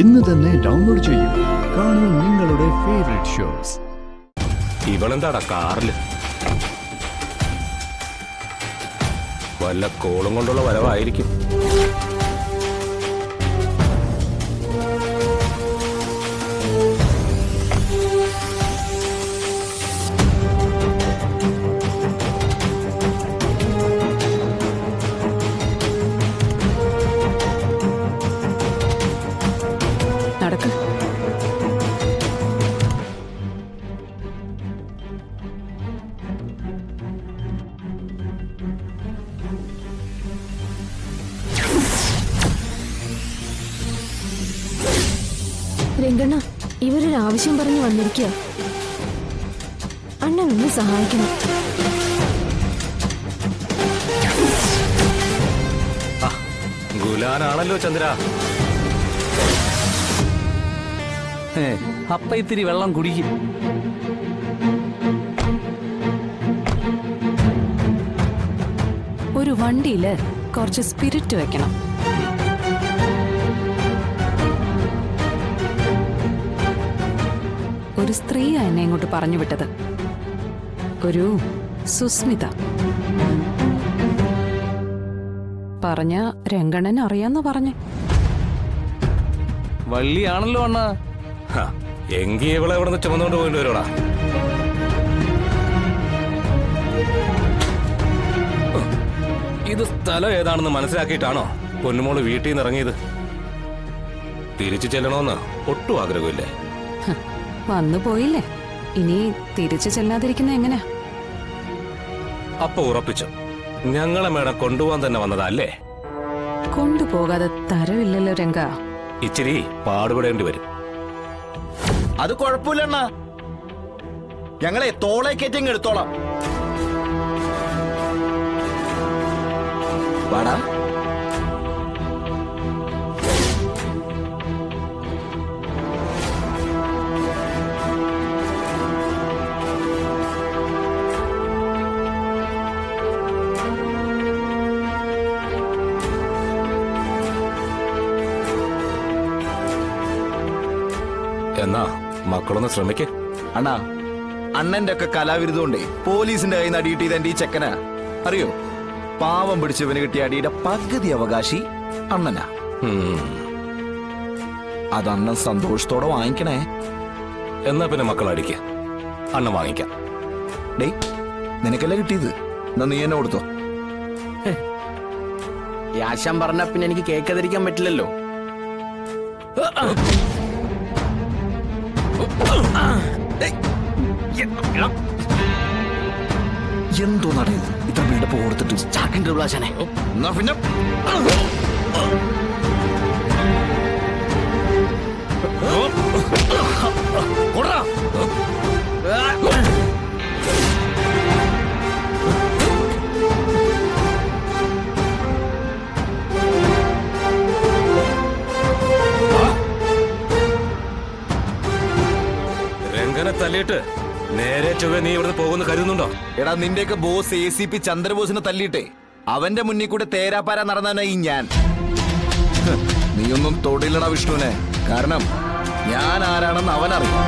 ഇന്ന് തന്നെ ഡൗൺലോഡ് ചെയ്യൂ. കാണൂ നിങ്ങളുടെ ഫേവറേറ്റ് ഷോസ്. ഇവളെന്താടാ കാറില്? വല്ല കോളും കൊണ്ടുള്ള വരവായിരിക്കും. നടക്ക്. രംഗണ്ണ, ഇവരൊരു ആവശ്യം പറഞ്ഞു വന്നിരിക്കുക. അണ്ണൻ ഒന്ന് സഹായിക്കണം. ഗുലാനാണല്ലോ ചന്ദ്ര. അപ്പ ഇത്തിരി വെള്ളം കുടിക്കും. ഒരു വണ്ടിയില് കുറച്ച് സ്പിരിറ്റ് വെക്കണം. ഒരു സ്ത്രീയാ എന്നെ ഇങ്ങോട്ട് പറഞ്ഞു വിട്ടത്. ഒരു സുസ്മിത. പറഞ്ഞ രംഗണ്ണൻ അറിയാന്ന് പറഞ്ഞു. വള്ളിയാണല്ലോ അണ്ണ. എങ്കി ഇവളെ ഇവിടെ നിന്ന് ചുമന്നുകൊണ്ട് പോയിട്ട് വരുവാടാ. ഇത് സ്ഥലം ഏതാണെന്ന് മനസ്സിലാക്കിയിട്ടാണോ പൊന്നുമോള് വീട്ടിൽ നിന്ന് ഇറങ്ങിയത്? തിരിച്ചു ചെല്ലണമെന്ന് ഒട്ടും ആഗ്രഹമില്ലേ? വന്നു പോയില്ലേ, ഇനി തിരിച്ചു ചെല്ലാതിരിക്കുന്ന എങ്ങനെയാ? അപ്പൊ ഉറപ്പിച്ചു ഞങ്ങളെ മേഡം കൊണ്ടുപോകാൻ തന്നെ വന്നതല്ലേ? കൊണ്ടുപോകാതെ തരവില്ലല്ലോ രംഗ. ഇച്ചിരി പാടുപെടേണ്ടി വരും. അത് കുഴപ്പമില്ലണ്ണ, ഞങ്ങളെ തോളെ കയറ്റി എടുത്തോളാം. വാടാ. എന്നാ മക്കളൊന്ന് ശ്രമിക്കേ. അണ്ണാ, അണ്ണന്റെ ഒക്കെ കലാവിരുദ്ധോണ്ടേ പോലീസിന്റെ കയ്യിൽ നിന്ന് അടിയിട്ട് ഇതെന്റെ ഈ ചെക്കനാ. അറിയോ, പാവം പിടിച്ചവന് കിട്ടിയ അടിയുടെ പകുതി അവകാശി അണ്ണനാ. അത് അണ്ണൻ സന്തോഷത്തോടെ വാങ്ങിക്കണേ. എന്നാ പിന്നെ മക്കൾ അടിക്ക, അണ്ണ വാങ്ങിക്കാം. ഡേയ്, നിനക്കല്ലേ കിട്ടിയത്, എന്നാ നീ എന്നെ കൊടുത്തോ. യാശം പറഞ്ഞ പിന്നെ എനിക്ക് കേൾക്കാതിരിക്കാൻ പറ്റില്ലല്ലോ. എന്തോ നടയത് ഇത്ര വീടപ്പ് കൊടുത്തിട്ട് ചാക്കിന്റെ വിളാശനെ. എന്നാ പിന്നെ രംഗനെ തല്ലിയിട്ട് നേരെ ചൊവ്വ നീ ഇവിടുന്ന് പോകുന്നു കരുതുന്നുണ്ടോ? എടാ, നിന്റെയൊക്കെ ബോസ് ACP ചന്ദ്രബോസിനെ തല്ലിയിട്ടേ അവന്റെ മുന്നിൽ കൂടെ തേരാപ്പാര നടന്നാനായി ഞാൻ. നീയൊന്നും തൊടില്ലടാ വിഷ്ണുവിനെ, കാരണം ഞാൻ ആരാണെന്ന് അവനറിയാം.